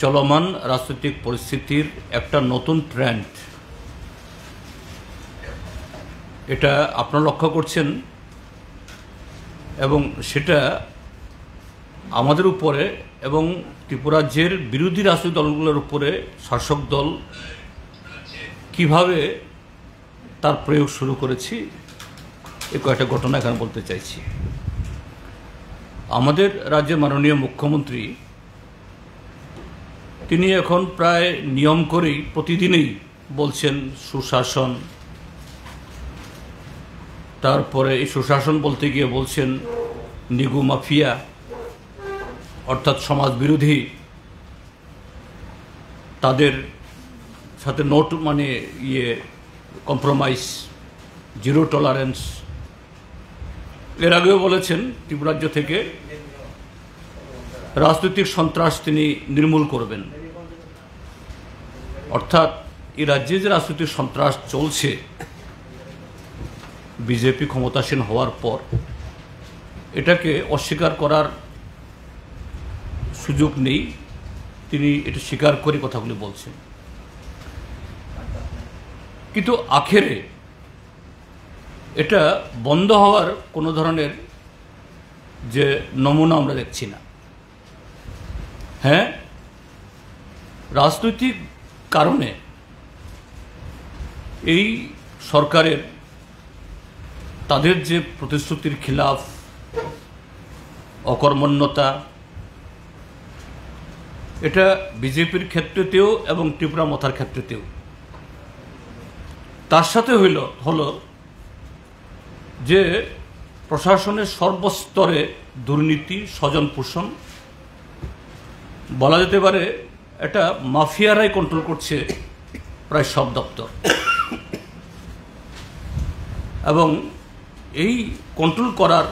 চলমান রাজনৈতিক পরিস্থিতির একটা নতুন ট্রেন্ড, এটা আপনারা লক্ষ্য করছেন এবং সেটা আমাদের উপরে এবং ত্রিপুরাজ্যের বিরোধী রাজনৈতিক দলগুলোর উপরে শাসক দল কিভাবে তার প্রয়োগ শুরু করেছি এই কয়েকটা ঘটনা এখানে বলতে চাইছি। আমাদের রাজ্যের মাননীয় মুখ্যমন্ত্রী তিনি এখন প্রায় নিয়ম করেই প্রতিদিনই বলছেন সুশাসন, তারপরে এই সুশাসন বলতে গিয়ে বলছেন নিগু মাফিয়া অর্থাৎ সমাজ বিরোধী, তাদের সাথে কম্প্রোমাইজ, জিরো টলারেন্স। এর আগেও বলেছেন ত্রিপুরাজ্য থেকে রাজনৈতিক সন্ত্রাস তিনি নির্মূল করবেন। অর্থাৎ এই রাজ্যে যে রাজনৈতিক সন্ত্রাস চলছে বিজেপি ক্ষমতাসীন হওয়ার পর, এটাকে অস্বীকার করার সুযোগ নেই, তিনি এটা স্বীকার করে কথাগুলি বলছেন। কিন্তু আখেরে এটা বন্ধ হওয়ার কোনো ধরনের যে নমুনা আমরা দেখছি না। হ্যাঁ, রাজনৈতিক কারণে এই সরকারের তাদের যে প্রতিশ্রুতির খিলাফ, অকর্মণ্যতা, এটা বিজেপির ক্ষেত্রেতেও এবং ত্রিপুরা মথার ক্ষেত্রেতেও। তার সাথে হলো যে প্রশাসনের সর্বস্তরে দুর্নীতি, স্বজন পোষণ, বলা যেতে পারে এটা মাফিয়ারাই কন্ট্রোল করছে প্রায় সব দপ্তর। এবং এই কন্ট্রোল করার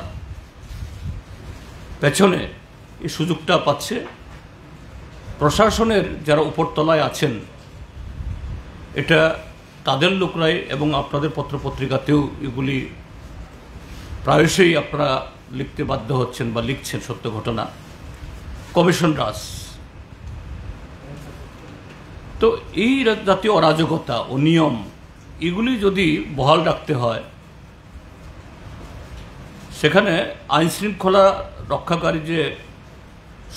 পেছনে এই সুযোগটা পাচ্ছে প্রশাসনের যারা উপরতলায় আছেন, এটা তাদের লোকরাই। এবং আপনাদের পত্রপত্রিকাতেও এগুলি প্রায়শই আপনারা লিখতে বাধ্য হচ্ছেন বা লিখছেন, সত্য ঘটনা, কমিশন রাজ। তো এই জাতীয় অরাজকতা, অনিয়ম, এগুলি যদি বহাল রাখতে হয়, সেখানে আইন শৃঙ্খলা রক্ষাকারী যে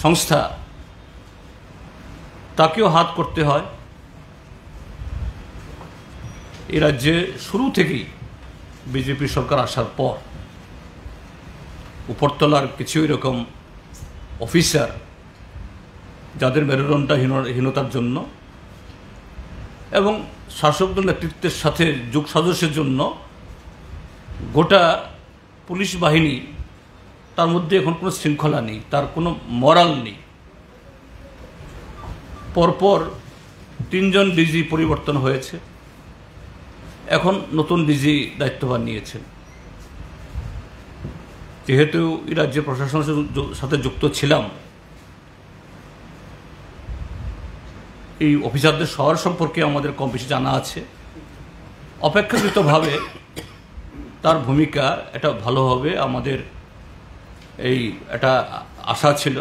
সংস্থা, তাকেও হাত করতে হয়। এই রাজ্যে শুরু থেকেই বিজেপি সরকার আসার পর উপরতলার কিছু এরকম অফিসার যাদের মেরুদণ্ডহীনতার জন্য এবং শাসক দল নেতৃত্বের সাথে যোগ সাজসের জন্য গোটা পুলিশ বাহিনী, তার মধ্যে এখন কোনো শৃঙ্খলা নেই, তার কোনো মরাল নেই। পরপর 3 জন ডিজি পরিবর্তন হয়েছে, এখন নতুন ডিজি দায়িত্বভার নিয়েছেন। যেহেতু এই রাজ্যের প্রশাসনের সাথে যুক্ত ছিলাম, এই অফিসারদের সবার সম্পর্কে আমাদের কম বেশি জানা আছে। অপেক্ষাকৃতভাবে তার ভূমিকা এটা ভালো হবে, আমাদের এটা আশা ছিল।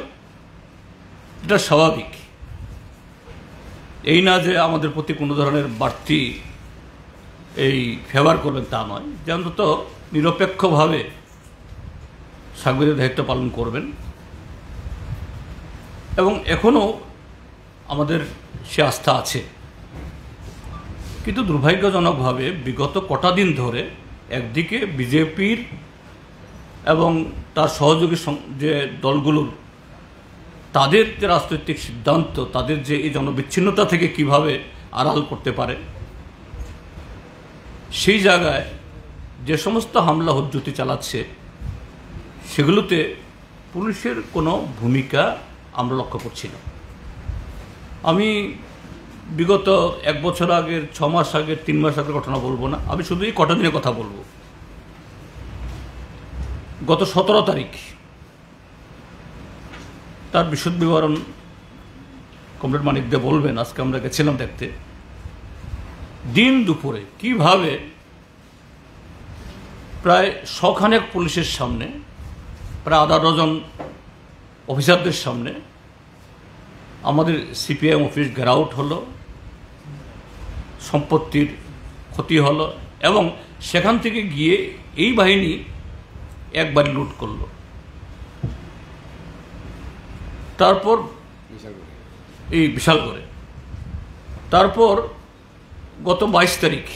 এটা স্বাভাবিক, এই না যে আমাদের প্রতি কোনো ধরনের বাড়তি ফেভার করবেন তা নয়, যে অন্তত নিরপেক্ষভাবে সাংবিধানিক দায়িত্ব পালন করবেন। এবং এখনও আমাদের সে আস্থা আছে। কিন্তু দুর্ভাগ্যজনকভাবে বিগত কটা দিন ধরে একদিকে বিজেপির এবং তার সহযোগী যে দলগুলোর, তাদের যে রাজনৈতিক সিদ্ধান্ত, তাদের যে এই জনবিচ্ছিন্নতা থেকে কিভাবে আড়াল করতে পারে, সেই জায়গায় যে সমস্ত হামলা হুজ্জতি চালাচ্ছে, সেগুলোতে পুলিশের কোনো ভূমিকা আমরা লক্ষ্য করছি না। আমি বিগত 1 বছর আগের, 6 মাস আগের, 3 মাস আগের ঘটনা বলবো না, আমি শুধু এই কটা দিনের কথা বলবো। গত 17 তারিখ, তার বিশদ বিবরণ কমরেড মানিক দে বলবেন, আজকে আমরা গেছিলাম দেখতে, দিন দুপুরে কিভাবে প্রায় 100 খানেক পুলিশের সামনে, প্রায় আধা ডজন অফিসারদের সামনে আমাদের সিপিআইএম অফিস ঘেরাউট হলো, সম্পত্তির ক্ষতি হলো, এবং সেখান থেকে গিয়ে এই বাহিনী একবারে লুট করলো। তারপর এই বিশাল করে তারপর গত 22 তারিখ,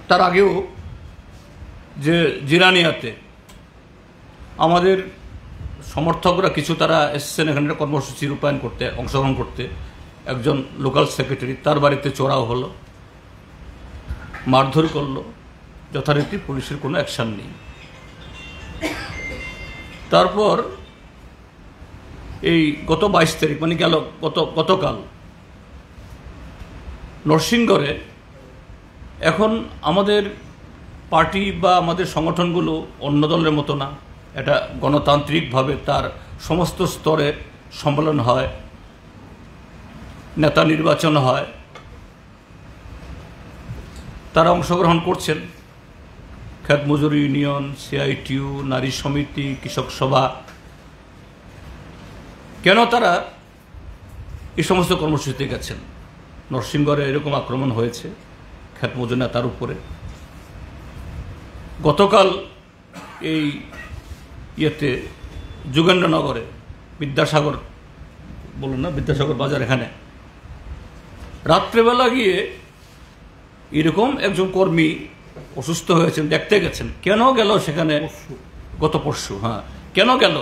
তার আগেও যে জিরানিয়াতে আমাদের সমর্থকরা কিছু তারা এসেছেন এখানে কর্মসূচি রূপায়ণ করতে, অংশগ্রহণ করতে। একজন লোকাল সেক্রেটারি, তার বাড়িতে চড়াও হলো, মারধর করলো, যথারীতি পুলিশের কোনো অ্যাকশন নেই। তারপর এই গত 22 তারিখ মানে গেল গতকাল নরসিংগড়ে, এখন আমাদের পার্টি বা আমাদের সংগঠনগুলো অন্য দলের মতো না, এটা গণতান্ত্রিকভাবে তার সমস্ত স্তরে সম্মেলন হয়, নেতা নির্বাচন হয়, তারা অংশগ্রহণ করছেন। খেত মজুর ইউনিয়ন, সিআইটিইউ, নারী সমিতি, কৃষক সভা, কেন তারা এই সমস্ত কর্মসূচিতে গেছেন? নরসিংগড়ে এরকম আক্রমণ হয়েছে খেত মজুর নেতার উপরে। গতকাল এই ইয়েতে যোগেন্দ্রনগরে বিদ্যাসাগর, বলুন না, বিদ্যাসাগর বাজার, এখানে রাত্রেবেলা গিয়ে এরকম একজন কর্মী অসুস্থ হয়েছেন, দেখতে গেছেন। কেন গেল সেখানে? গত পরশু, হ্যাঁ, কেন গেল?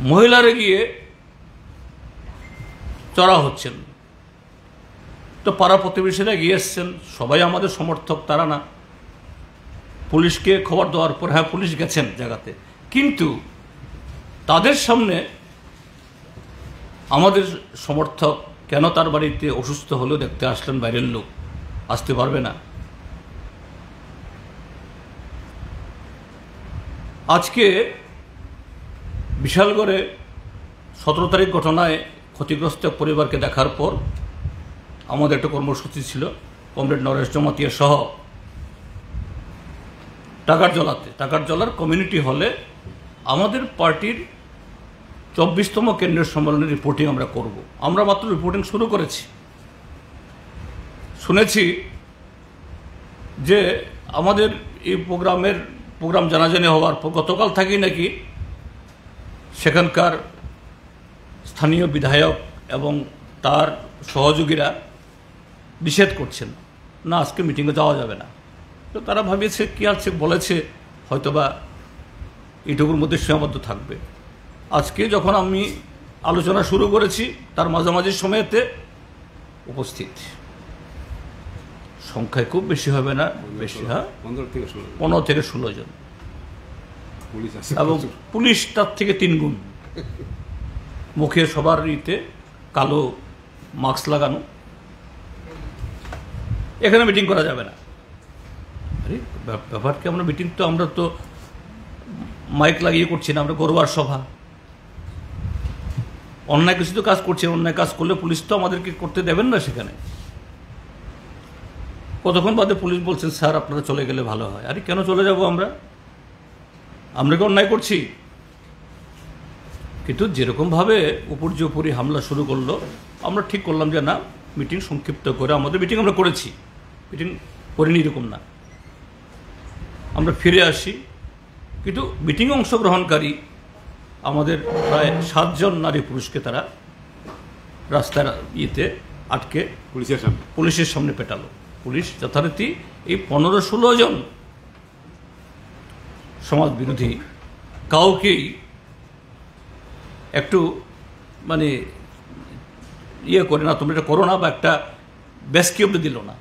মহিলারা গিয়ে চড়া হচ্ছেন, তো পাড়া প্রতিবেশীরা গিয়ে এসছেন, সবাই আমাদের সমর্থক, তারা না। পুলিশকে খবর দেওয়ার পর, হ্যাঁ, পুলিশ গেছেন জায়গাতে, কিন্তু তাদের সামনে আমাদের সমর্থক কেন তার বাড়িতে অসুস্থ হলেও দেখতে আসলেন? বাইরের লোক আসতে পারবে না? আজকে বিশালগড়ে 17 তারিখ ঘটনায় ক্ষতিগ্রস্ত পরিবারকে দেখার পর আমাদের একটা কর্মসূচি ছিল, কমরেড নরেশ জমাতিয়া সহ টাকারজলার কমিউনিটি হলে আমাদের পার্টির 24তম কেন্দ্রীয় সম্মেলনের রিপোর্টিং আমরা করব। আমরা মাত্র রিপোর্টিং শুরু করেছি। শুনেছি যে আমাদের এই প্রোগ্রাম জানাজানি হওয়ার পর গতকাল থেকেই নাকি সেখানকার স্থানীয় বিধায়ক এবং তার সহযোগীরা নিষেধ করছেন, না, আজকে মিটিংয়ে যাওয়া যাবে না। তো তারা ভাবিয়েছে কি আছে, বলেছে হয়তোবা এইটুকুর মধ্যে সীমাবদ্ধ থাকবে। আজকে যখন আমি আলোচনা শুরু করেছি, তার মাঝামাঝি সময়েতে উপস্থিত সংখ্যায় খুব বেশি হবে না, বেশি, হ্যাঁ, 15 থেকে 16 জন, এবং পুলিশ তার থেকে 3 গুণ। মুখে সবার ইতে কালো মাস্ক লাগানো। এখানে মিটিং করা যাবে না। আরে ব্যাপার কি, আমরা মিটিং তো আমরা তো মাইক লাগিয়ে করছি না, আমরা গরবার সভা। অন্যায় কিছু তো কাজ করছে, অন্যায় কাজ করলে পুলিশ তো আমাদেরকে করতে দেবেন না সেখানে। কতক্ষণ বাদে পুলিশ বলছেন, স্যার আপনারা চলে গেলে ভালো হয়। আরে কেন চলে যাব আমরা কি অন্যায় করছি? কিন্তু যেরকমভাবে উপর্যুপরি হামলা শুরু করলো, আমরা ঠিক করলাম যে না, মিটিং সংক্ষিপ্ত করে, আমাদের মিটিং আমরা করেছি, মিটিং করিনি এরকম না, আমরা ফিরে আসি। কিন্তু মিটিংয়ে অংশগ্রহণকারী আমাদের প্রায় 7 জন নারী পুরুষকে তারা রাস্তার ইয়েতে আটকে পুলিশের সামনে পেটালো। পুলিশ যথারীতি এই 15-16 জন সমাজ বিরোধী কাউকেই একটু মানে ইয়ে করে না, তোমরা এটা করো না, বা একটা ব্যাসকি অব্দি দিল না,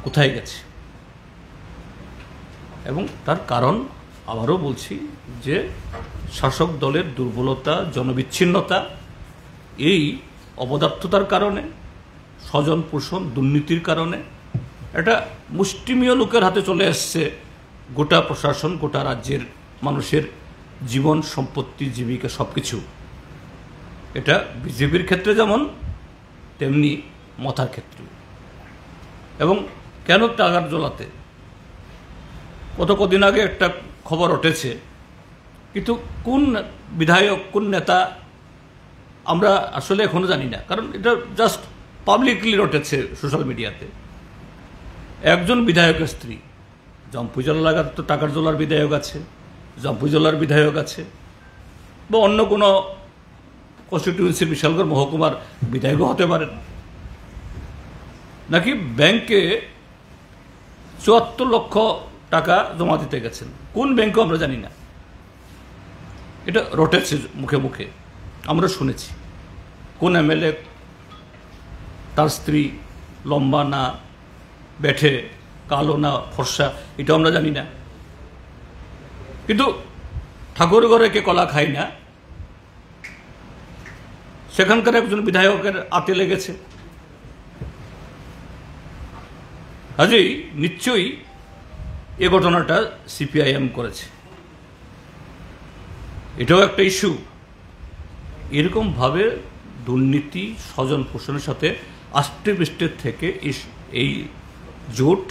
কোথায় গেছে। এবং তার কারণ আবারও বলছি যে শাসক দলের দুর্বলতা, জনবিচ্ছিন্নতা, এই অপদার্থতার কারণে, স্বজন পোষণ দুর্নীতির কারণে এটা মুষ্টিমেয় লোকের হাতে চলে এসছে গোটা প্রশাসন, গোটা রাজ্যের মানুষের জীবন, সম্পত্তি, জীবিকা সব কিছু। এটা বিজেপির ক্ষেত্রে যেমন, তেমনি মথার ক্ষেত্রে। এবং কেন টাকারজলাতে কদিন আগে একটা খবর উঠেছে কিন্তু কোন বিধায়ক কোন নেতা আমরা আসলে এখনো জানি না, কারণ এটা জাস্ট পাবলিকলি রটেছে সোশ্যাল মিডিয়াতে। একজন বিধায়কের স্ত্রী, জম্পুজলা লাগার তো টাকার জলার বিধায়ক আছে, জম্পুজলার বিধায়ক আছে, বা অন্য কোনো কনস্টিটিউয়েন্সির বিশালগড় মহকুমার বিধায়কও হতে পারেন, নাকি ব্যাংকে ৭৪ লক্ষ টাকা জমা দিতে গেছেন। কোন ব্যাংকও আমরা জানি না, এটা রটেছে মুখে মুখে, আমরা শুনেছি। কোন এমএলএ, তার স্ত্রী লম্বা না বেঠে, কালো না ফর্সা, এটা আমরা জানি না। কিন্তু ঠাকুর ঘরে কে কলা খায় না, সেখানকার একজন বিধায়কের আতে লেগেছে। কাজেই নিশ্চয়ই এ ঘটনাটা সিপিআইএম করেছে, এটাও একটা ইস্যু। এরকমভাবে দুর্নীতি স্বজন পোষণের সাথে আষ্টে পৃষ্ঠের থেকে এই জোট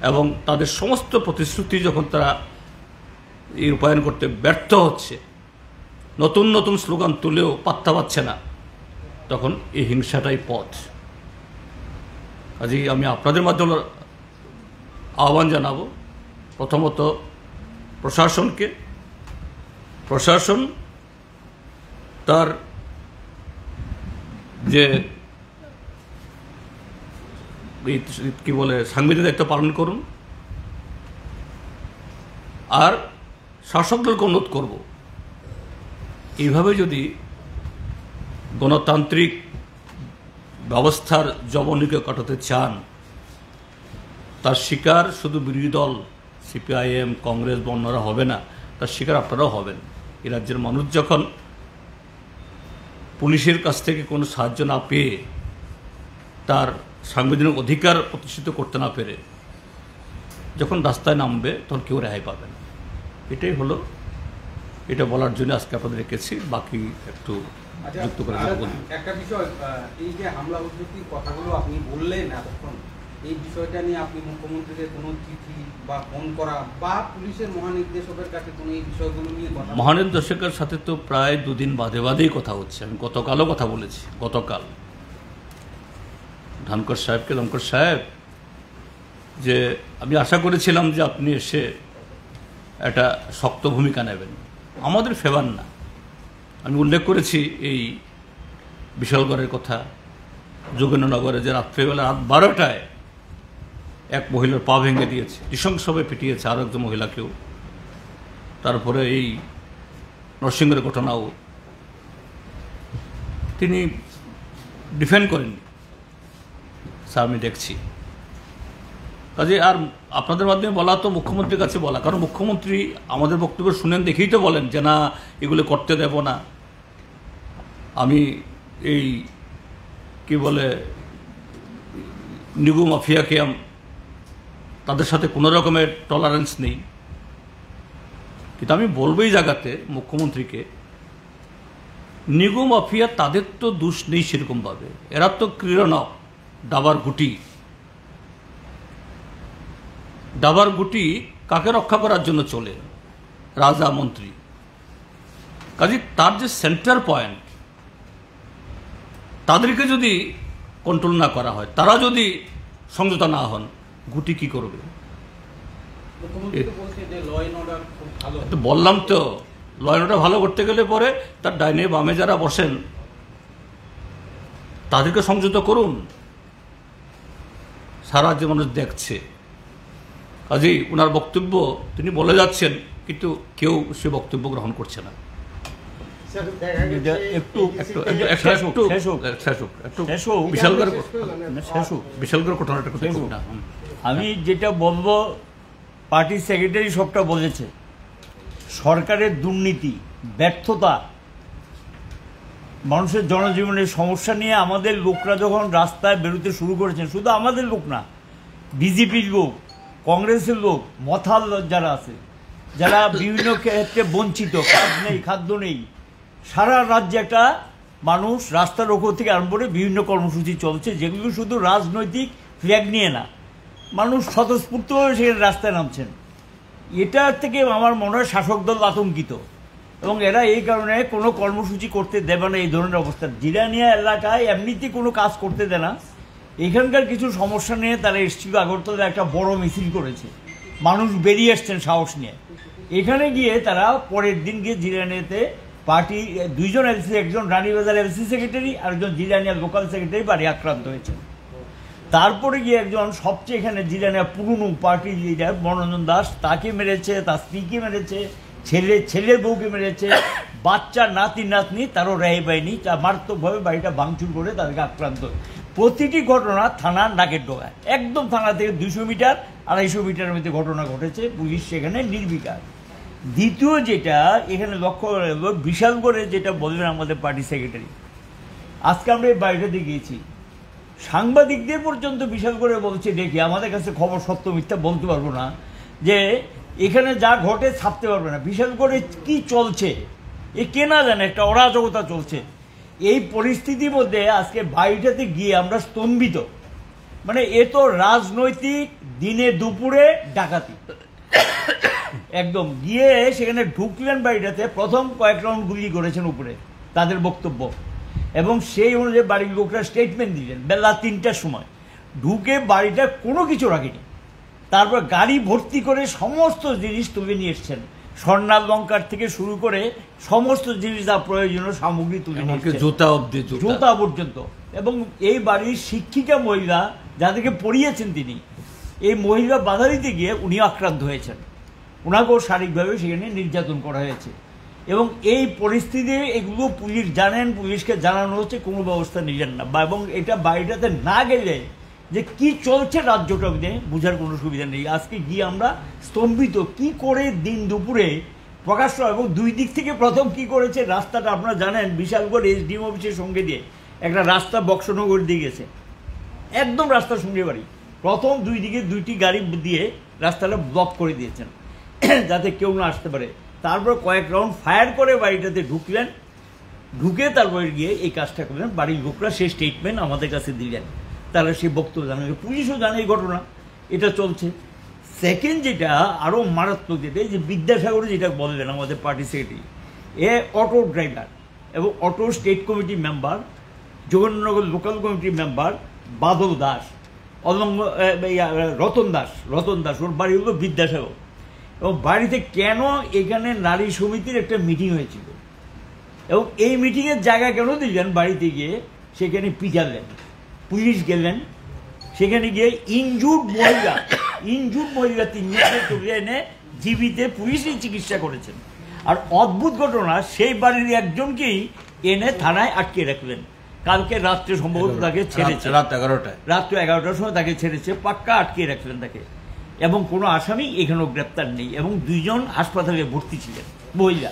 এবং তাদের সমস্ত প্রতিশ্রুতি যখন তারা এই রূপায়ণ করতে ব্যর্থ হচ্ছে, নতুন নতুন স্লোগান তুলেও পাত্তা পাচ্ছে না, তখন এই হিংসাটাই পথ। কাজেই আমি আপনাদের মাধ্যমে আহ্বান জানাবো, প্রথমত প্রশাসনকে, প্রশাসন তার যে কি বলে সাংবিধানিক দায়িত্ব পালন করুন, আর শাসক দলকে অনুরোধ করব, এইভাবে যদি গণতান্ত্রিক ব্যবস্থার জবনিকে কাটাতে চান, তার শিকার শুধু বিরোধী দল সিপিআইএম কংগ্রেস বা অন্যরা হবে না, তার শিকার আপনারাও হবেন। এই রাজ্যের মানুষ যখন পুলিশের কাছ থেকে কোনো সাহায্য না পেয়ে, তার সাংবিধানিক অধিকার প্রতিষ্ঠিত করতে না পেরে যখন রাস্তায় নামবে, তখন কেউ রেহাই পাবে না। এটাই হলো, এটা বলার জন্য আজকে আপনাদের রেখেছি। বাকি একটু যুক্ত করে বলুন। একটা বিষয়, এই যে হামলা উদ্যোগের কথাগুলো আপনি বললেন এতক্ষণ, এই বিষয়টা নিয়ে আপনি মুখ্যমন্ত্রীকে কোনো চিঠি বা ফোন করা বা পুলিশের মহানির্দেশকের কাছে কোনো এই বিষয়গুলো নিয়ে কথা? মহানির্দেশকের সাথে তো প্রায় দুদিন বাদে বাদেই কথা হচ্ছে। আমি গতকালও কথা বলেছি, গতকাল ধনকর সাহেবকে, ধনকর সাহেব, যে আমি আশা করেছিলাম যে আপনি এসে একটা শক্ত ভূমিকা নেবেন, আমাদের ফেভার না। আমি উল্লেখ করেছি এই বিশালগড়ের কথা, যোগেন্দ্রনগরে যে রাত্রেবেলা রাত 12টায় এক মহিলার পা ভেঙে দিয়েছে, নৃশংসভাবে পিটিয়েছে আরও একজন মহিলাকেও। তারপরে এই নরসিংহের ঘটনাও তিনি ডিফেন্ড করেননি, স্যার আমি দেখছি। কাজে আর আপনাদের মাধ্যমে বলা তো মুখ্যমন্ত্রীর কাছে বলা, কারণ মুখ্যমন্ত্রী আমাদের বক্তব্য শুনেন দেখেই তো বলেন যে না, এগুলো করতে দেব না। আমি এই কি বলে নিগু মাফিয়াকে, তাদের সাথে কোনো রকমের টলারেন্স নেই। কিন্তু আমি বলবো এই জায়গাতে মুখ্যমন্ত্রীকে, নিগু মাফিয়া তাদের তো দোষ নেই সেরকমভাবে, এরা তো ক্রীড়নক, দাবার গুটি। দাবার গুটি কাকে রক্ষা করার জন্য চলে? রাজা মন্ত্রী। কাজে তার যে সেন্টার পয়েন্ট, তাদেরকে যদি কন্ট্রোল না করা হয়, তারা যদি সংযত না হন, গুটি কি করবে? বললাম তো, ল অ্যান্ড অর্ডার ভালো করতে গেলে পরে তার ডাইনে বামে যারা বসেন তাদেরকে সংযত করুন। সারা যে মানুষ দেখছে, কাজেই ওনার বক্তব্য তিনি বলে যাচ্ছেন, কিন্তু কেউ সে বক্তব্য গ্রহণ করছে না। আমি যেটা বলবো, পার্টির সেক্রেটারি সবটা বলেছে। সরকারের দুর্নীতি, ব্যর্থতা, মানুষের জনজীবনের সমস্যা নিয়ে আমাদের লোকরা যখন রাস্তায় বেরোতে শুরু করেছেন, শুধু আমাদের লোক না, বিজেপির লোক, কংগ্রেসের লোক, মথাল যারা আছে, যারা বিভিন্ন ক্ষেত্রে বঞ্চিত, কাজ নেই, খাদ্য নেই, সারা রাজ্যে একটা মানুষ রাস্তা রোকো থেকে আরম্ভ করে বিভিন্ন কর্মসূচি চলছে, যেগুলো শুধু রাজনৈতিক ফ্ল্যাগ নিয়ে না, মানুষ স্বতঃস্ফূর্তভাবে সেখানে রাস্তায় নামছেন। এটার থেকে আমার মনে হয় শাসক দল আতঙ্কিত, এবং এরা এই কারণে কোনো কর্মসূচি করতে দেবে না। এই ধরনের অবস্থা জিরানিয়া এলাকায় এমনিতে কোনো কাজ করতে দেয় না। এখানকার কিছু সমস্যা নিয়ে তারা এসেছিল, আগরতলা একটা বড় মিছিল করেছে, মানুষ বেরিয়ে এসছেন সাহস নিয়ে। এখানে গিয়ে তারা পরের দিন গিয়ে জিরানিয়াতে পার্টি দুইজন এলসি, একজন রানীবাজার এলসি সেক্রেটারি আর একজন জিরানিয়ার লোকাল সেক্রেটারি বাড়ি আক্রান্ত হয়েছে। তারপরে গিয়ে একজন সবচেয়ে এখানে জিরানিয়া পুরনো পার্টি লিডার মনোরঞ্জন দাস, তাকে মেরেছে, তার স্ত্রীকে মেরেছে, ছেলের বউকে মেরেছে, বাচ্চা নাতি নাতনি তারও রেহাই পায়নি, তা মারাত্মকভাবে বাড়িটা ভাঙচুর করে তাদেরকে আক্রান্ত। প্রতিটি ঘটনা থানার নাকের ডোগায়, একদম থানা থেকে 200 মিটার 250 মিটারের মধ্যে ঘটনা ঘটেছে, পুলিশ সেখানে নির্বিকার। দ্বিতীয় যেটা এখানে লক্ষ্য করা, বিশালগড়ে যেটা বললেন আমাদের পার্টি সেক্রেটারি, আজকে আমরা এই বাড়িটাতে গিয়েছি, সাংবাদিকদের পর্যন্ত বিশালগড়ে বলছে দেখি, আমাদের কাছে খবর সত্য মিথ্যা বলতে পারবো না, যে এখানে যা ঘটে ছাপতে পারবে না, বিশালগড়ে কি চলছে এ কে না জানে, একটা অরাজকতা চলছে। এই পরিস্থিতির মধ্যে আজকে বাড়িটাতে গিয়ে আমরা স্তম্ভিত, মানে এ তো রাজনৈতিক দিনে দুপুরে ডাকাতি। একদম গিয়ে সেখানে ঢুকলেন বাড়িটাতে, প্রথম কয়েক রাউন্ড গুলি করেছেন উপরে, তাদের বক্তব্য, এবং সেই অনুযায়ী বাড়ির লোকরা স্টেটমেন্ট দিলেন বেলা 3টার সময়। ঢুকে বাড়িটা কোনো কিছু রাখেনি, তারপর গাড়ি ভর্তি করে সমস্ত জিনিস তুলে নিয়ে এসছেন, স্বর্ণালঙ্কার থেকে শুরু করে সমস্ত জিনিস যা প্রয়োজনীয় সামগ্রী তুলে নিয়ে এসছেন, জুতা পর্যন্ত। এবং এই বাড়ির শিক্ষিকা মহিলা যাদেরকে পড়িয়েছেন তিনি, এই মহিলা বাধা দিতে গিয়ে উনি আক্রান্ত হয়েছেন, ওনাকেও শারীরিকভাবে সেখানে নির্যাতন করা হয়েছে। এবং এই পরিস্থিতি এগুলো পুলিশ জানেন, পুলিশকে জানানো হচ্ছে, কোনো ব্যবস্থা নিলেন না। এবং এটা বাড়িটাতে না গেলে যে কি চলছে রাজ্যটা বোঝার কোনো সুবিধা নেই। আজকে গিয়ে আমরা স্তম্ভিত, কি করে দিন দুপুরে প্রকাশ্য, এবং দুই দিক থেকে প্রথম কি করেছে, রাস্তাটা আপনারা জানেন বিশালগড় এসডিএম অফিসের সঙ্গে দিয়ে একটা রাস্তা বক্সনগর দিয়ে গেছে, একদম রাস্তার সঙ্গে বাড়ি, প্রথম দুই দিকে 2টি গাড়ি দিয়ে রাস্তাটা ব্লক করে দিয়েছেন যাতে কেউ না আসতে পারে। তারপর কয়েক রাউন্ড ফায়ার করে বাড়িটাতে ঢুকলেন, ঢুকে তারপরে গিয়ে এই কাজটা করলেন। বাড়ির লোকরা সেই স্টেটমেন্ট আমাদের কাছে দিলেন, তারা সেই বক্তব্য জানালেন, পুলিশও জানে এই ঘটনা এটা চলছে। সেকেন্ড যেটা আরও মারাত্মক, যেটা যে বিদ্যাসাগর যেটা বললেন আমাদের পার্টি সেক্রেটারি, এ অটো ড্রাইভার এবং auto state committee member, Jagannagar local committee member Badal Das, Ratan Das, ওর বাড়ি হলো বিদ্যাসাগর। এবং বাড়িতে কেন এখানে নারী সমিতির একটা মিটিং হয়েছিল, এবং এই মিটিংয়ের জায়গা কেন দিলেন, বাড়িতে গিয়ে সেখানে পিটালেন, পুলিশ গেলেন, সেখানে গিয়ে ইনজুর্ড মহিলা 3 জনকে তুলে এনে জীবিতে পুলিশই চিকিৎসা করেছেন। আর অদ্ভুত ঘটনা, সেই বাড়ির একজনকেই এনে থানায় আটকে রাখলেন, কালকে রাত্রে সম্ভবত তাকে ছেড়েছে, রাত্র 11টার সময় তাকে ছেড়েছে, পাক্কা আটকে রাখলেন তাকে। এবং কোনো আসামি এখানেও গ্রেপ্তার নেই, এবং 2 জন হাসপাতালে ভর্তি ছিলেন মহিলা।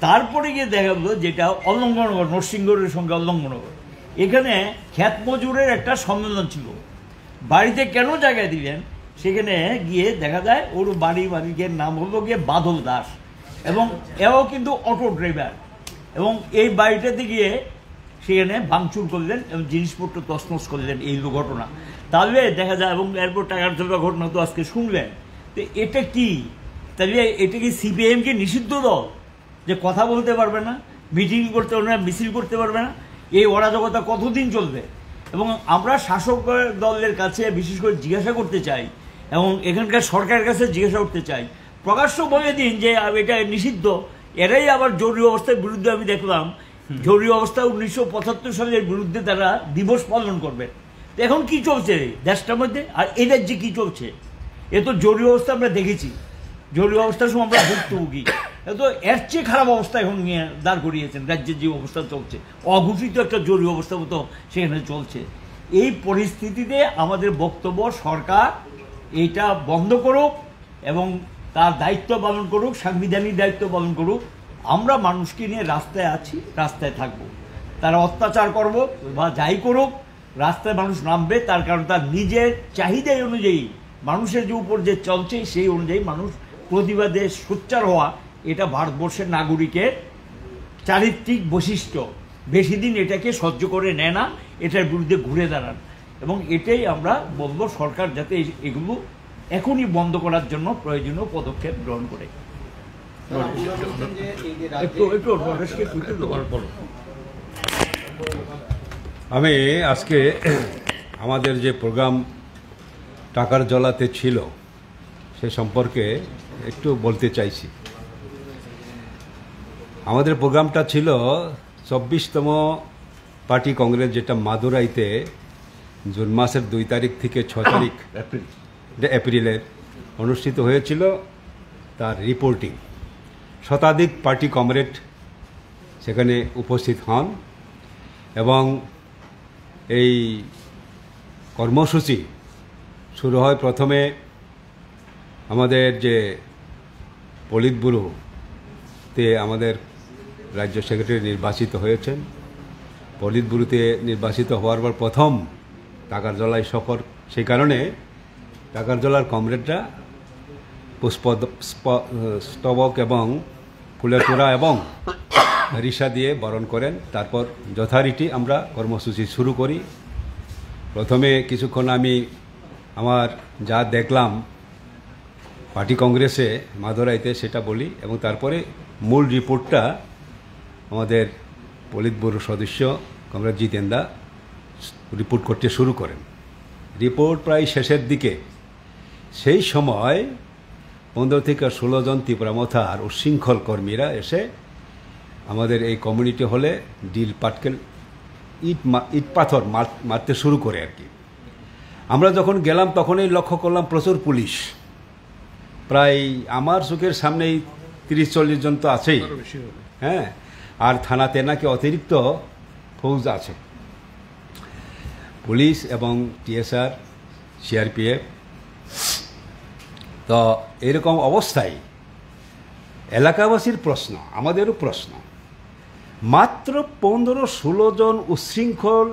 তারপরে গিয়ে দেখা গেল যেটা অলঙ্গনগর, নরসিংগড়ের সঙ্গে অলঙ্গনগর, এখানে খ্যাত মজুরের একটা সম্মেলন ছিল, বাড়িতে কেন জায়গায় দিলেন, সেখানে গিয়ে দেখা যায় ওর মালিকের নাম হলো গিয়ে বাদল দাস, এবং এও কিন্তু অটো ড্রাইভার। এবং এই বাড়িটাতে গিয়ে সেখানে ভাঙচুর করলেন এবং জিনিসপত্র তছনছ করলেন, এই ঘটনা। তাহলে দেখা যায়, এবং এরপর টাকার চলবা ঘটনা তো আজকে শুনলেন, তো এটা কি, তাহলে এটা কি সিপিআইএমকে নিষিদ্ধ দল, যে কথা বলতে পারবে না, মিটিং করতে পারবে না, মিছিল করতে পারবে না? এই অরাজকতা কতদিন চলবে? এবং আমরা শাসক দলের কাছে বিশেষ করে জিজ্ঞাসা করতে চাই, এবং এখানকার সরকারের কাছে জিজ্ঞাসা করতে চাই, প্রকাশ্য বলে দিন যে এটা নিষিদ্ধ। এরাই আবার জরুরি অবস্থার বিরুদ্ধে, আমি দেখলাম জরুরি অবস্থা 1975 সালের বিরুদ্ধে তারা দিবস পালন করবে। এখন কি চলছে দেশটার মধ্যে, আর এই রাজ্যে কি চলছে? এ তো জরুরি অবস্থা আমরা দেখেছি, জরুরি অবস্থার সময় আমরা ভুক্তভোগী, তো এর চেয়ে খারাপ অবস্থা এখন নিয়ে দাঁড় করিয়েছেন। রাজ্যের যে অবস্থা চলছে, অঘোষিত একটা জরুরি অবস্থা মতো সেখানে চলছে। এই পরিস্থিতিতে আমাদের বক্তব্য, সরকার এটা বন্ধ করুক এবং তার দায়িত্ব পালন করুক, সাংবিধানিক দায়িত্ব পালন করুক। আমরা মানুষকে নিয়ে রাস্তায় আছি, রাস্তায় থাকবো, তারা অত্যাচার করব বা যাই করুক, রাস্তায় মানুষ নামবে, তার কারণ তার নিজের চাহিদা অনুযায়ী মানুষের যে উপর যে চলছে সেই অনুযায়ী মানুষ প্রতিবাদে সোচ্চার হওয়া, এটা ভারতবর্ষের নাগরিকের চারিত্রিক বৈশিষ্ট্য। বেশি দিন এটাকে সহ্য করে নেয় না, এটার বিরুদ্ধে ঘুরে দাঁড়ান। এবং এটাই আমরা বলবো, সরকার যাতে এগুলো এখনই বন্ধ করার জন্য প্রয়োজনীয় পদক্ষেপ গ্রহণ করে। স্যার, আপনারা বলছেন যে এই যে বলো। আমি আজকে আমাদের যে প্রোগ্রাম টাকার জলাতে ছিল সে সম্পর্কে একটু বলতে চাইছি। আমাদের প্রোগ্রামটা ছিল 24তম পার্টি কংগ্রেস, যেটা মাদুরাইতে জুন মাসের 2 তারিখ থেকে 6 তারিখ এপ্রিলের অনুষ্ঠিত হয়েছিল। তার রিপোর্টিং শতাধিক পার্টি কমরেড সেখানে উপস্থিত হন এবং এই কর্মসূচি শুরু হয় প্রথমে আমাদের যে পলিট ব্যুরোতে আমাদের রাজ্য সেক্রেটারি নির্বাচিত হয়েছেন। পলিট ব্যুরোতে নির্বাচিত হওয়ার পর প্রথম টাকারজলায় সফর, সেই কারণে টাকারজলার কমরেডরা পুষ্পস্তবক এবং ফুলের তোড়া এবং রিসা দিয়ে বরণ করেন। তারপর যথারীতি আমরা কর্মসূচি শুরু করি। প্রথমে কিছুক্ষণ আমি আমার যা দেখলাম পার্টি কংগ্রেসে মাদুরাইতে সেটা বলি এবং তারপরে মূল রিপোর্টটা আমাদের পলিট ব্যুরো সদস্য কমরেড জিতেন দা রিপোর্ট করতে শুরু করেন। রিপোর্ট প্রায় শেষের দিকে, সেই সময় 15 থেকে 16 জন তীব্রামথার উশৃঙ্খল কর্মীরা এসে আমাদের এই কমিউনিটি হলে ডিল পাটকেল ইট পাথর মারতে শুরু করে আর কি। আমরা যখন গেলাম তখনই লক্ষ্য করলাম প্রচুর পুলিশ, প্রায় আমার চোখের সামনেই 30-40 জন তো আছেই, হ্যাঁ, আর থানাতে নাকি অতিরিক্ত ফৌজ আছে, পুলিশ এবং টিএসআর, সিআরপিএফ। তো এরকম অবস্থায় এলাকাবাসীর প্রশ্ন, আমাদেরও প্রশ্ন, মাত্র 15-16 জন উচ্ছৃঙ্খল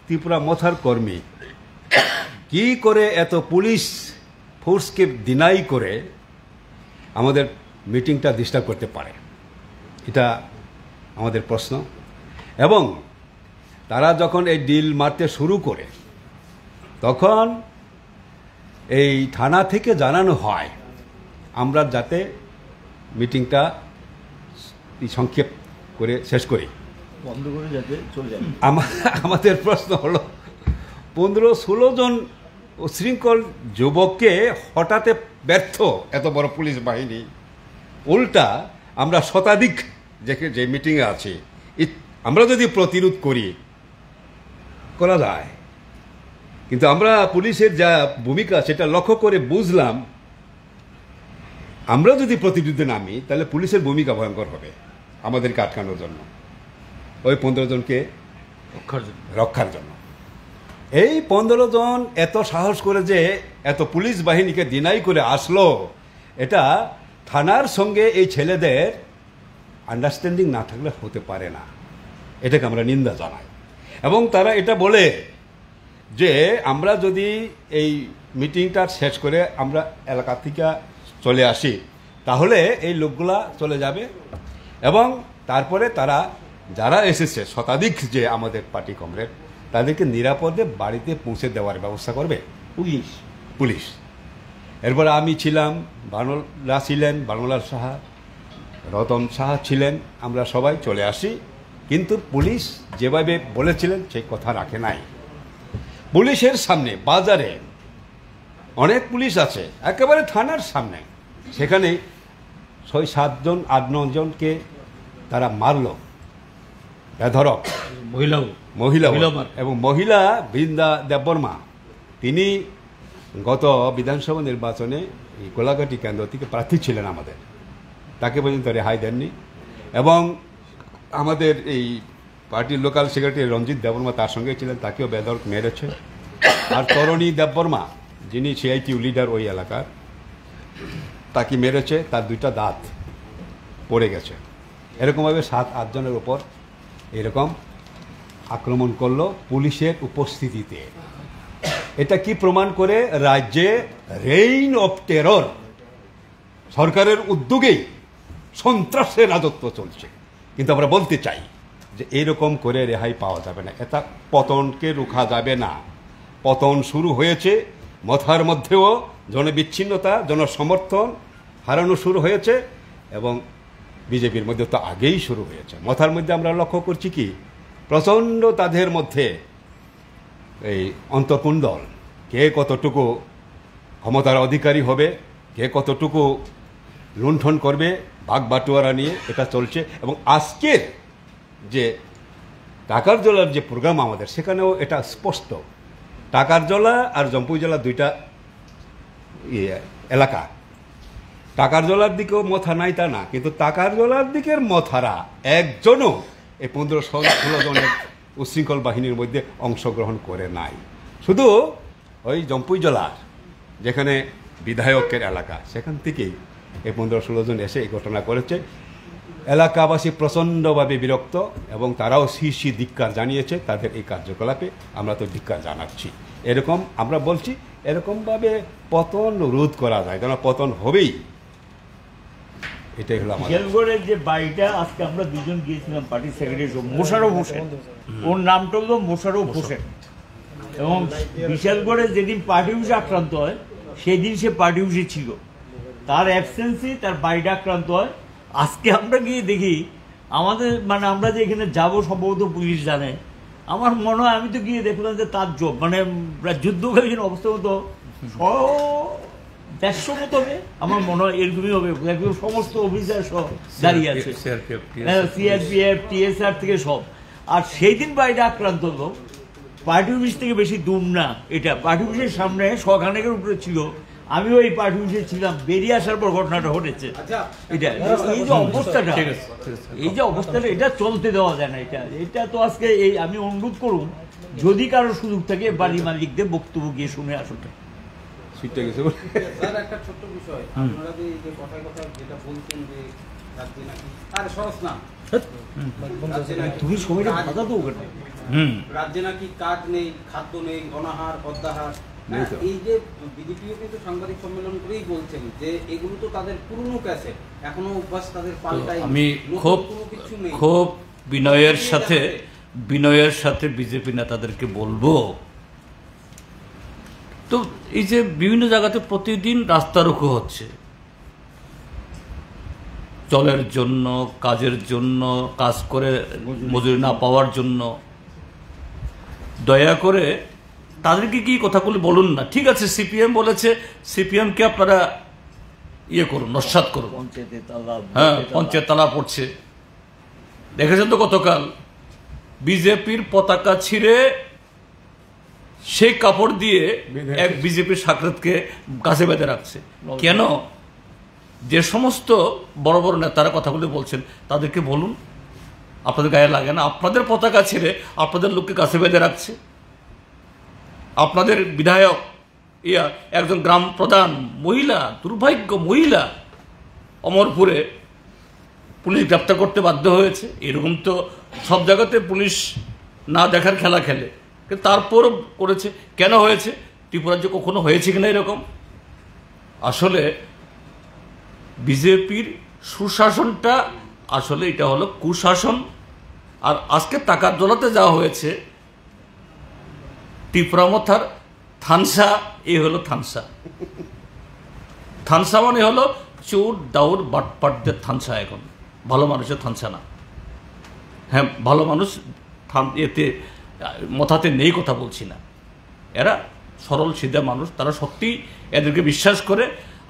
ত্রিপুরা মথার কর্মী কি করে এত পুলিশ ফোর্সকে ডিনাই করে আমাদের মিটিংটা ডিস্টার্ব করতে পারে, এটা আমাদের প্রশ্ন। এবং তারা যখন এই ডিল মারতে শুরু করে তখন এই থানা থেকে জানানো হয় আমরা যাতে মিটিংটা সংক্ষেপ করে শেষ করি, বন্ধ করে যাতে চলে যায়। আমাদের প্রশ্ন হলো 15-16 জন উশৃঙ্খল যুবককে হঠাৎ ব্যর্থ এত বড় পুলিশ বাহিনী, উল্টা আমরা শতাধিক যে মিটিংয়ে আছি, আমরা যদি প্রতিরোধ করা যায়, কিন্তু আমরা পুলিশের যা ভূমিকা সেটা লক্ষ্য করে বুঝলাম আমরা যদি প্রতিরোধে নামি তাহলে পুলিশের ভূমিকা ভয়ঙ্কর হবে আমাদেরকে আটকানোর জন্য, ওই 15 জনকে রক্ষার জন্য। এই 15 জন এত সাহস করে যে এত পুলিশ বাহিনীকে ডিনাই করে আসলো, এটা থানার সঙ্গে এই ছেলেদের আন্ডারস্ট্যান্ডিং না থাকলে হতে পারে না, এটাকে আমরা নিন্দা জানাই। এবং তারা এটা বলে যে আমরা যদি এই মিটিংটা শেষ করে আমরা এলাকা থেকে চলে আসি তাহলে এই লোকগুলা চলে যাবে এবং তারপরে তারা যারা এসেছে শতাধিক যে আমাদের পার্টি কমরেড তাদেরকে নিরাপদে বাড়িতে পৌঁছে দেওয়ার ব্যবস্থা করবে পুলিশ। এরপরে আমি ছিলাম, বানলা ছিলেন, বানলাল সাহা, রতন সাহা ছিলেন, আমরা সবাই চলে আসি। কিন্তু পুলিশ যেভাবে বলেছিলেন সেই কথা রাখে নাই। পুলিশের সামনে বাজারে অনেক পুলিশ আছে, একেবারে থানার সামনে, সেখানে 6-7 জন 8-9 জনকে তারা মারল বেধড়ক, মহিলা এবং মহিলা বৃন্দা দেববর্মা, তিনি গত বিধানসভা নির্বাচনে এই কোলাঘাটি কেন্দ্র থেকে প্রার্থী ছিলেন আমাদের, তাকে পর্যন্ত রেহাই দেননি। এবং আমাদের এই পার্টির লোকাল সেক্রেটারি রঞ্জিত দেববর্মা তার সঙ্গে ছিলেন, তাকেও বেধড়ক মেরেছে। আর তরণী দেববর্মা যিনি সিআইটিউ লিডার ওই এলাকার, তাকে মেরেছে, তার 2টা দাঁত পড়ে গেছে। এরকমভাবে 7-8 জনের উপর এরকম আক্রমণ করলো পুলিশের উপস্থিতিতে। এটা কি প্রমাণ করে? রাজ্যে রেইন অফ টেরর, সরকারের উদ্যোগেই সন্ত্রাসের রাজত্ব চলছে। কিন্তু আমরা বলতে চাই যে এইরকম করে রেহাই পাওয়া যাবে না, এটা পতনকে রোখা যাবে না। পতন শুরু হয়েছে, মাথার মধ্যেও জনবিচ্ছিন্নতা, জনসমর্থন হারানো শুরু হয়েছে এবং বিজেপির মধ্যে তো আগেই শুরু হয়েছে। মাথার মধ্যে আমরা লক্ষ্য করছি কি প্রচণ্ড তাদের মধ্যে এই অন্তর্কুণ্ডল, কে কতটুকু ক্ষমতার অধিকারী হবে, কে কতটুকু লুণ্ঠন করবে, ভাগ বাটোয়ারা নিয়ে এটা চলছে। এবং আজকের যে টাকার জলার যে প্রোগ্রাম আমাদের, সেখানেও এটা স্পষ্ট। টাকার জলা আর জম্পুই জেলা দুইটা এলাকা। টাকার জলার দিকেও মথা নাই তা না, কিন্তু টাকার জলার দিকের মথারা একজনও এই 15-16 জনের উচ্ছৃঙ্খল বাহিনীর মধ্যে অংশগ্রহণ করে নাই। শুধু ওই জম্পুই জলার যেখানে বিধায়কের এলাকা, সেখান থেকেই এই 15-16 জন এসে এই ঘটনা করেছে। এলাকাবাসী প্রচণ্ডভাবে বিরক্ত এবং তারাও শীর্ষি ধিক্কার জানিয়েছে তাদের এই কার্যকলাপে। আমরা তো ধিক্কার জানাচ্ছি। এরকম আমরা বলছি, এরকমভাবে পতন রোধ করা যায়, কারণ পতন হবেই। এটাই হলো আমাদের বিশালগড়ের যে বাড়িটা, আজকে আমরা দুজন গিয়েছিলাম পার্টির সেক্রেটারি মোশাররফ হোসেন, ওর নামটা হলো মোশাররফ হোসেন। এবং বিশালগড়ে যেদিন পার্টি অফিসে আক্রান্ত হয় সেদিন সে পার্টি অফিসে ছিল, তার অ্যাবসেন্সে তার বাড়িটা আক্রান্ত হয়। আজকে আমরা গিয়ে দেখি আমাদের মানে আমরা যে এখানে যাবো সম্ভবত পুলিশ জানে, আমার মনে হয় আমি তো গিয়ে দেখলাম যে তার মানে যুদ্ধকালীন অবস্থা মতো 150 মতো হবে, আমার মনে হয় এরকমই হবে। সমস্ত অফিসার সব দাঁড়িয়ে আছে, সিআরপিএফ, টিএসআর থেকে সব। আর সেই দিন বাড়িটা আক্রান্ত হলো পার্টি অফিস থেকে বেশি দূর না, এটা পার্টি অফিসের সামনে শখানেকের উপরে ছিল। আমিও এই পার্টি অফিসে ছিলাম, বেরিয়ে আসার পর ঘটনাটা ঘটেছে। এটা এই যে অবস্থাটা, এটা চলতে দেওয়া যায় না। এটা তো আজকে এই আমি অনুরোধ করুন, যদি কারো সুযোগ থাকে বাড়ি মালিকদের বক্তব্য গিয়ে শুনে আসতে। স্যার, একটা ছোট্ট বিষয়, আপনারা যে কথায় কথা যেটা বলছেন যে রাজ্যে নাকি তুমি সময়টা বাধা তো ওখানে, রাজ্যে নাকি কাজ নেই, খাদ্য নেই, অনাহার, অদ্যাহার। এই যে বিজেপিও কিন্তু সাংবাদিক সম্মেলন করেই বলছেন যে এগুলো তো তাদের পুরনো ক্যাসেট, এখনো অভ্যাস তাদের পাল্টায়। আমি খুব বিনয়ের সাথে বিজেপি নেতাদেরকে বলবো, তো এই যে বিভিন্ন জায়গাতে প্রতিদিন রাস্তা রোকো হচ্ছে জলের জন্য, কাজের জন্য, কাজ করে মজুরি না পাওয়ার জন্য, দয়া করে তাদেরকে কি কথাগুলি বলুন না। ঠিক আছে, সিপিএম বলেছে, সিপিএমকে আপনারা ইয়ে করুন, নস্যাৎ করুন। হ্যাঁ, পঞ্চায়েত তালা পড়ছে, দেখেছেন তো গতকাল বিজেপির পতাকা ছিঁড়ে সেই কাপড় দিয়ে এক বিজেপির সাকরেতকে কাছে বেঁধে রাখছে। কেন? যে সমস্ত বড় বড় নেতারা কথাগুলি বলছেন তাদেরকে বলুন, আপনাদের গায়ে লাগে না? আপনাদের পতাকা ছিঁড়ে আপনাদের লোককে কাছে বেঁধে রাখছে। আপনাদের বিধায়ক একজন গ্রাম প্রধান মহিলা, দুর্ভাগ্য মহিলা, অমরপুরে পুলিশ গ্রেপ্তার করতে বাধ্য হয়েছে। এরকম তো সব জায়গাতে পুলিশ না দেখার খেলা খেলে, কিন্তু তারপরও করেছে। কেন হয়েছে? ত্রিপুরাজ্যে কখনো হয়েছে কিনা এরকম? আসলে বিজেপির সুশাসনটা আসলে এটা হলো কুশাসন। আর আজকে টাকার জলাতে যাওয়া হয়েছে ত্রিপুরামথার থানসা, এই হলো থানসা। থানসা মানে হলো চোর দাউর বাটপাটদের থানসা। এখন ভালো মানুষের থানসা না। হ্যাঁ, ভালো মানুষ এতে মাথাতে নেই, কথা বলছি না। এরা সরল সিধা মানুষ, তারা সত্যিই এদেরকে বিশ্বাস করে,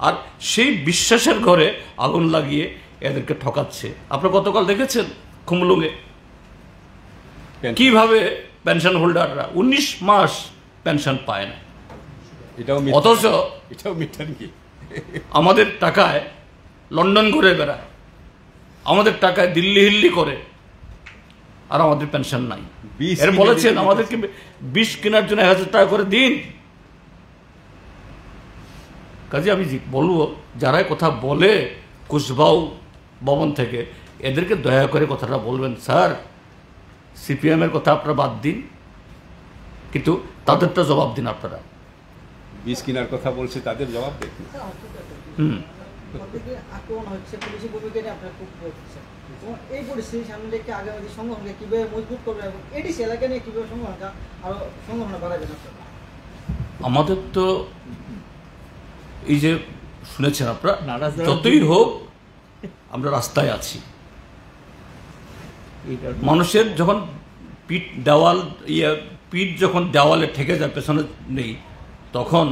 আর সেই বিশ্বাসের ঘরে আগুন লাগিয়ে এদেরকে ঠকাচ্ছে। আপনারা গতকাল দেখেছেন খুমলুঙে কিভাবে পেনশন হোল্ডাররা 19 মাস পেনশন পায় না, অথচ আমাদের টাকায় লন্ডন ঘুরে বেড়ায়, আমাদের টাকায় দিল্লি হিল্লি করে, আর আমাদের পেনশন নাই। এর বলেছেন আমাদেরকে 20 কেনার জন্য 1000 টাকা করে দিন। কাজে আমি বলবো, যারা কথা বলে কুশবাউ ভবন থেকে, এদেরকে দয়া করে কথাটা বলবেন, স্যার সিপিএমের কথা আপনারা বাদ দিন, কিন্তু তাদেরটা জবাব দিন। আপনারা 20 কেনার কথা বলছে, তাদের জবাব দেন। এই পরিস্থিতি সামনে রেখে আগামী সংগঠনকে কিভাবে মজবুত করবে এবং এডিসি এলাকা নিয়ে কিভাবে সংগঠনটা আরো সংগঠন বাড়াবেন? আমাদের তো এই যে শুনেছেন আপনারা, নাড়াচাড়া যতই হোক আমরা রাস্তায় আছি। মানুষের যখন পিঠ যখন দেওয়ালে ঠেকে যায়, পেছনে নেই, তখন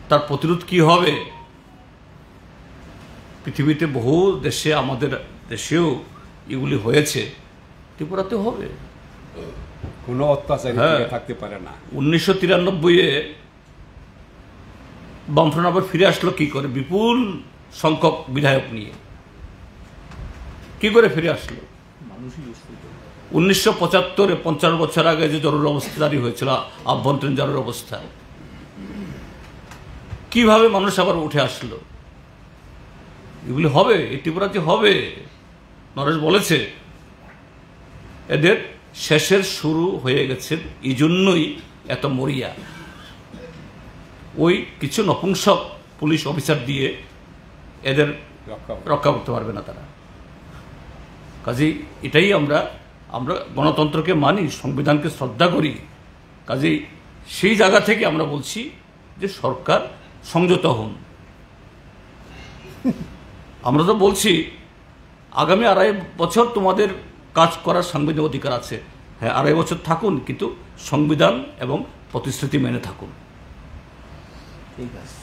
তার প্রতিরোধ কি হবে? পৃথিবীতে বহু দেশে, আমাদের দেশেও এগুলি হয়েছে, ত্রিপুরাতে হবে। কোনো অত্যাচারী হ্যাঁ। থাকতে পারে না। 1993-এ বামফ্রন্ট আবার ফিরে আসলো কি করে? বিপুল সংখ্যক বিধায়ক নিয়ে কি করে ফিরে আসলো? 1975-এ 50 বছর আগে যে জরুরি অবস্থা জারি হয়েছিল, আভ্যন্তরীণ জরুরি অবস্থা, কিভাবে মানুষ আবার উঠে আসলো? এগুলি হবে, এই ত্রিপুরাতে হবে। নরেশ বলেছে এদের শেষের শুরু হয়ে গেছে, এই জন্যই এত মরিয়া। ওই কিছু নপুংসক পুলিশ অফিসার দিয়ে এদের রক্ষা করতে পারবে না তারা। কাজেই এটাই আমরা গণতন্ত্রকে মানি, সংবিধানকে শ্রদ্ধা করি। কাজেই সেই জায়গা থেকে আমরা বলছি যে সরকার সংযত হন। আমরা তো বলছি আগামী 2.5 বছর তোমাদের কাজ করার সাংবিধানিক অধিকার আছে। হ্যাঁ, 2.5 বছর থাকুন, কিন্তু সংবিধান এবং প্রতিশ্রুতি মেনে থাকুন। ঠিক আছে।